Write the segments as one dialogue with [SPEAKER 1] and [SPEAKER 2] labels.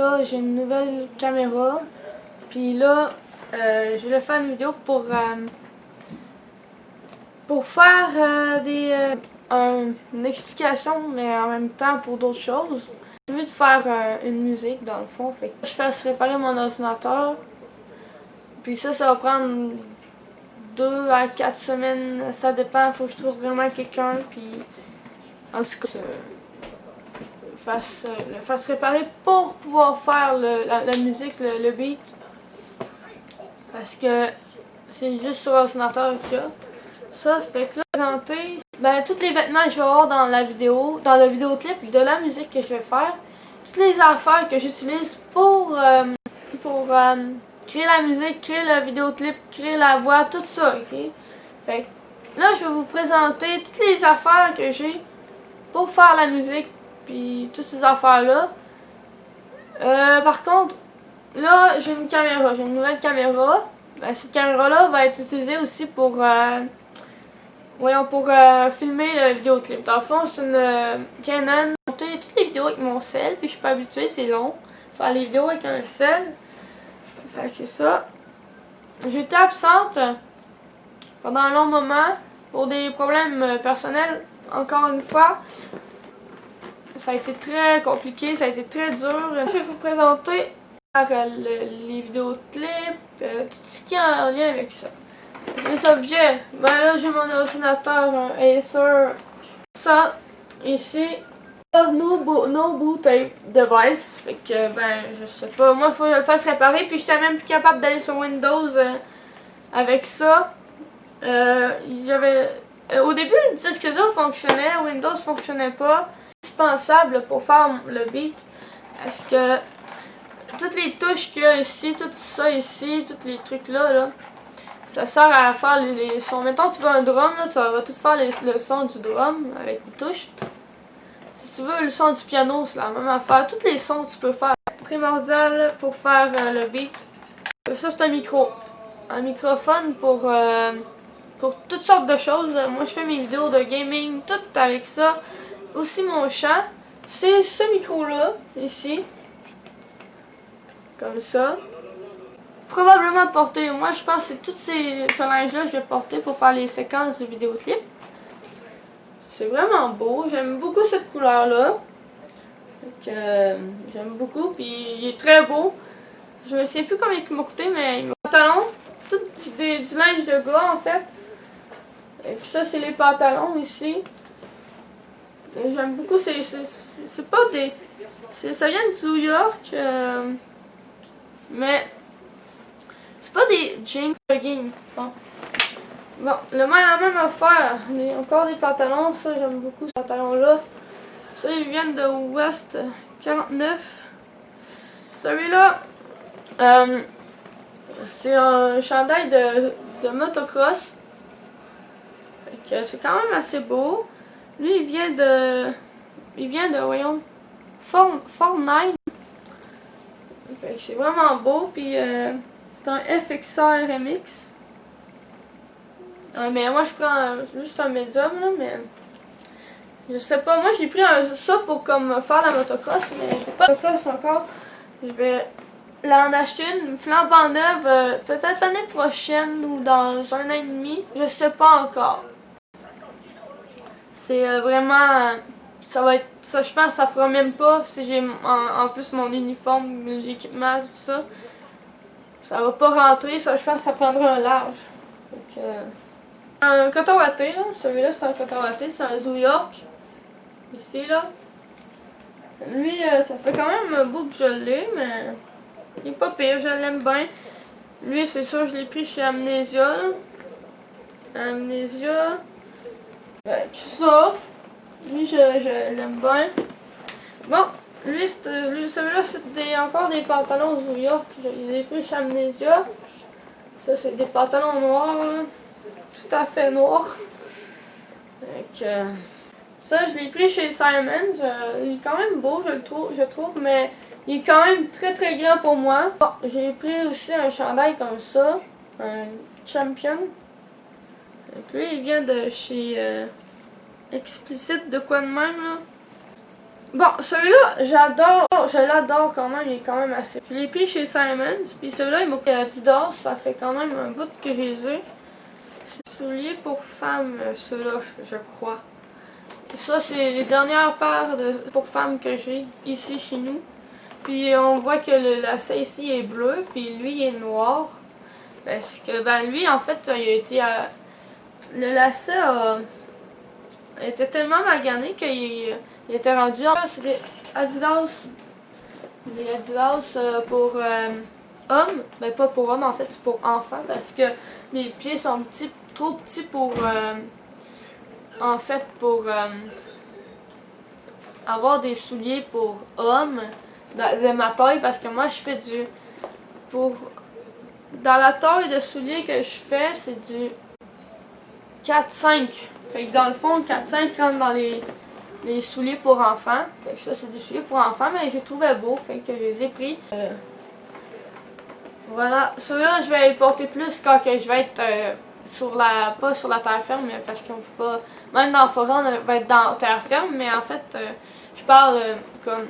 [SPEAKER 1] là, j'ai une nouvelle caméra. Puis là, je voulais faire une vidéo pour faire une explication, mais en même temps pour d'autres choses. J'ai envie de faire une musique dans le fond. Fait que je fasse réparer mon ordinateur. Puis ça va prendre 2 à 4 semaines. Ça dépend, faut que je trouve vraiment quelqu'un. Puis en tout cas, le fasse réparer pour pouvoir faire la musique, le beat. Parce que c'est juste sur l'ordinateur qu'il y a ça. Fait que là, présenter tous les vêtements que je vais avoir dans la vidéo, dans le vidéoclip de la musique que je vais faire. Toutes les affaires que j'utilise pour créer la musique, créer le vidéoclip, créer la voix, tout ça, ok? Fait que là, je vais vous présenter toutes les affaires que j'ai pour faire la musique, puis toutes ces affaires-là. Par contre, là, j'ai une caméra, j'ai une nouvelle caméra. Cette caméra-là va être utilisée aussi pour filmer le vidéoclip. Dans le fond, c'est une Canon. J'ai monté toutes les vidéos avec mon sel, puis je suis pas habituée, c'est long. Faire les vidéos avec un sel. Fait que c'est ça. J'étais absente pendant un long moment pour des problèmes personnels. Encore une fois, ça a été très compliqué, ça a été très dur. Je vais vous présenter les vidéoclips, tout ce qui est en lien avec ça. Les objets, là j'ai mon ordinateur, un Acer, ça, ici, no boot device, fait que je sais pas, moi il faut que je le fasse réparer, puis j'étais même plus capable d'aller sur Windows avec ça. Au début le disque dur fonctionnait, Windows fonctionnait pas, indispensable pour faire le beat, parce que toutes les touches qu'il y a ici, tout ça ici, tous les trucs là, ça sert à faire les sons. Mettons tu veux un drum, là, ça va tout faire le son du drum avec les touches. Si tu veux le son du piano, c'est la même affaire. Tous les sons tu peux faire. Primordial pour faire le beat. Ça c'est un micro. Un microphone pour toutes sortes de choses. Moi je fais mes vidéos de gaming, tout avec ça. Aussi mon chant. C'est ce micro là, ici. Comme ça. Probablement porter, moi je pense que c'est tous ce linge-là que je vais porter pour faire les séquences de vidéoclip. C'est vraiment beau, j'aime beaucoup cette couleur-là. J'aime beaucoup, puis il est très beau. Je me sais plus combien il m'a coûté, mais il m'a pantalon, tout du linge de gars en fait. Et puis ça c'est les pantalons ici. J'aime beaucoup, c'est pas des... ça vient de New York, mais... c'est pas des jeans jogging. Bon, la même affaire. Encore des pantalons. Ça, j'aime beaucoup ces pantalons-là. Ça, ils viennent de West 49. Celui-là, c'est un chandail de motocross. C'est quand même assez beau. Lui, il vient de voyons, Fortnite. C'est vraiment beau. Puis, c'est un FXR MX. Mais moi je prends juste un médium là, mais je sais pas, moi j'ai pris ça pour comme faire la motocross, mais j'ai pas de motocross encore. Je vais en acheter une flambant neuve peut-être l'année prochaine ou dans 1 an et demi, je sais pas encore. C'est vraiment ça va être ça, je pense que ça fera même pas si j'ai en plus mon uniforme, l'équipement, tout ça. Ça va pas rentrer, ça, je pense que ça prendra un large. Donc, un coton watté, là. Celui-là, c'est un coton watté, c'est un New York. Ici, là. Lui, ça fait quand même un bout que je l'ai, mais il est pas pire, je l'aime bien. Lui, c'est sûr, je l'ai pris chez Amnesia, là. Amnesia. Tout ça. Lui, je l'aime bien. Bon. Lui, celui-là, c'est encore des pantalons New York. Je les ai pris chez Amnesia. Ça, c'est des pantalons noirs, là. Tout à fait noirs. Ça, je l'ai pris chez Simons. Il est quand même beau, je trouve, mais il est quand même très très grand pour moi. Bon, j'ai pris aussi un chandail comme ça. Un Champion. Donc, lui, il vient de chez Explicit, de quoi de même, là. Bon, celui-là, j'adore, je l'adore quand même, il est quand même assez. Je l'ai pris chez Simons, puis celui-là, il m'a coûté 10$, ça fait quand même un bout que je les ai. C'est souliers pour femmes, ceux-là, je crois. Et ça, c'est les dernières paires pour femmes que j'ai ici chez nous. Puis on voit que le lacet ici est bleu, puis lui, il est noir. Parce que, ben lui, en fait, il a été à... Le lacet était tellement magané qu'il était rendu... C'est des Adidas... Des Adidas pour hommes. Ben pas pour hommes, en fait, c'est pour enfants. Parce que mes pieds sont petits, trop petits pour... en fait, pour avoir des souliers pour hommes de ma taille. Parce que moi, je fais du... Dans la taille de souliers que je fais, c'est du 4-5. Fait que dans le fond, 4-5 rentre dans les souliers pour enfants. Fait que ça, c'est des souliers pour enfants, mais je les trouvais beaux, fait que je les ai pris. Voilà, ceux-là, je vais les porter plus quand que je vais être pas sur la terre ferme, mais parce qu'on peut pas... Même dans la forêt, on va être dans la terre ferme, mais en fait, je parle comme...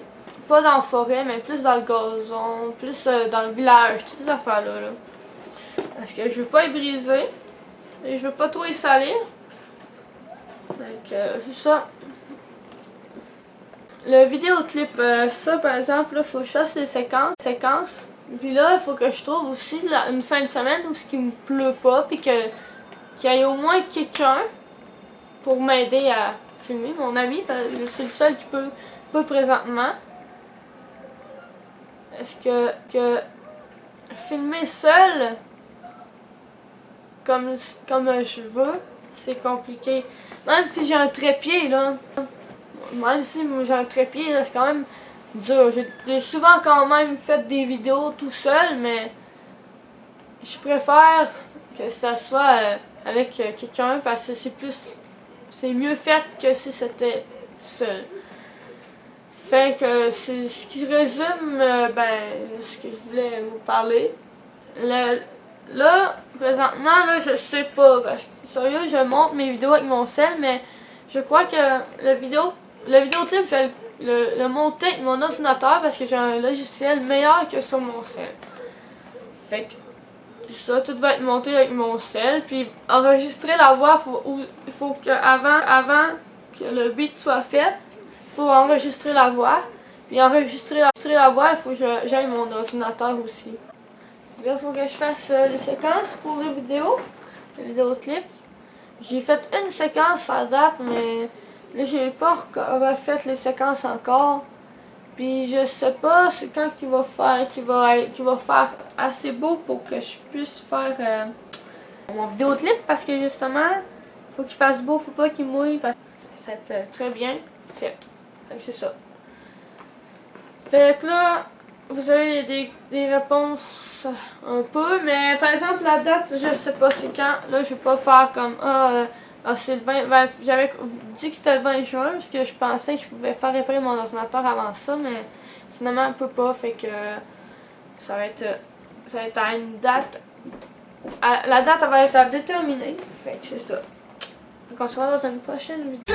[SPEAKER 1] Pas dans la forêt, mais plus dans le gazon, plus dans le village, toutes ces affaires-là. Là. Parce que je veux pas les briser. Et je veux pas trop les salir. Donc, c'est ça. Le vidéoclip, ça par exemple, il faut que je fasse les séquences. Puis là, il faut que je trouve aussi une fin de semaine où ce qui me pleut pas. Puis qu'il y ait au moins quelqu'un pour m'aider à filmer. Mon ami, c'est le seul qui peut pas présentement. Est-ce que filmer seul comme je veux, c'est compliqué. Même si j'ai un trépied, là. Même si j'ai un trépied, là, c'est quand même dur. J'ai souvent quand même fait des vidéos tout seul, mais je préfère que ça soit avec quelqu'un parce que c'est mieux fait que si c'était seul. Fait que c'est ce qui résume ce que je voulais vous parler. Là, présentement, là, je sais pas. Parce que, sérieux, je monte mes vidéos avec mon sel, mais je crois que le vidéoclip, je vais le monter avec mon ordinateur parce que j'ai un logiciel meilleur que sur mon sel. Fait que ça, tout va être monté avec mon sel. Puis enregistrer la voix, il faut que avant que le beat soit fait, pour enregistrer la voix. Puis enregistrer la voix, il faut que j'aille mon ordinateur aussi. Il faut que je fasse les séquences pour les vidéoclips. J'ai fait une séquence à date, mais là j'ai pas refait les séquences encore. Puis je sais pas c'est quand qu'il va faire assez beau pour que je puisse faire mon vidéoclip parce que justement, faut qu'il fasse beau, faut pas qu'il mouille parce que ça va être très bien fait. Donc c'est ça. Fait que là, vous avez des réponses un peu, mais par exemple la date, je sais pas c'est quand. Là, je vais pas faire comme c'est le 20. J'avais dit que c'était le 20 juin parce que je pensais que je pouvais faire réparer mon ordinateur avant ça, mais finalement, on peut pas. Fait que ça va être à une date. La date, elle va être à déterminer. Fait que c'est ça. Donc on se voit dans une prochaine vidéo.